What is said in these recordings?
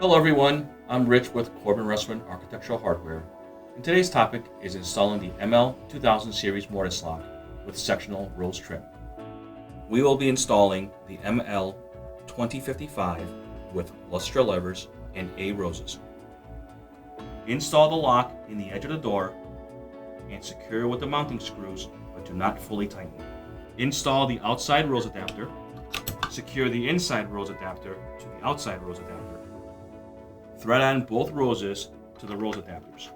Hello everyone, I'm Rich with Corbin Russwin Architectural Hardware, and today's topic is installing the ML2000 Series Mortise Lock with Sectional Rose Trim. We will be installing the ML2055 with luster levers and A roses. Install the lock in the edge of the door and secure with the mounting screws, but do not fully tighten. Install the outside rose adapter. Secure the inside rose adapter to the outside rose adapter. Thread on both roses to the rose adapters.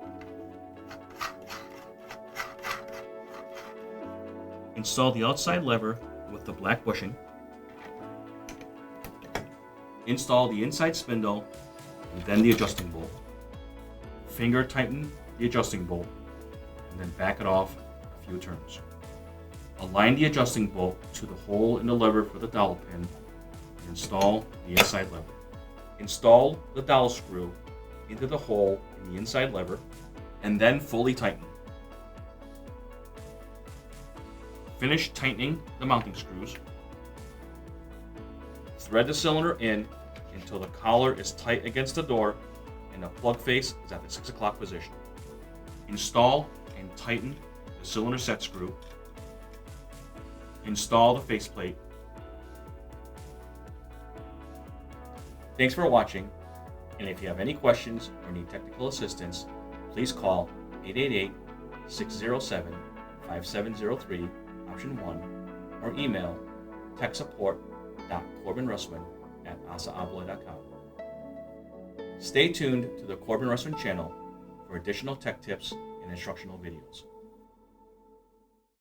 Install the outside lever with the black bushing. Install the inside spindle and then the adjusting bolt. Finger tighten the adjusting bolt and then back it off a few turns. Align the adjusting bolt to the hole in the lever for the dowel pin and install the inside lever. Install the dowel screw into the hole in the inside lever and then fully tighten. Finish tightening the mounting screws. Thread the cylinder in until the collar is tight against the door and the plug face is at the 6 o'clock position. Install and tighten the cylinder set screw. Install the faceplate. Thanks for watching, and if you have any questions or need technical assistance, please call 888-607-5703, option 1, or email techsupport.corbinrusswin@asaabloy.com. Stay tuned to the Corbin Russwin channel for additional tech tips and instructional videos.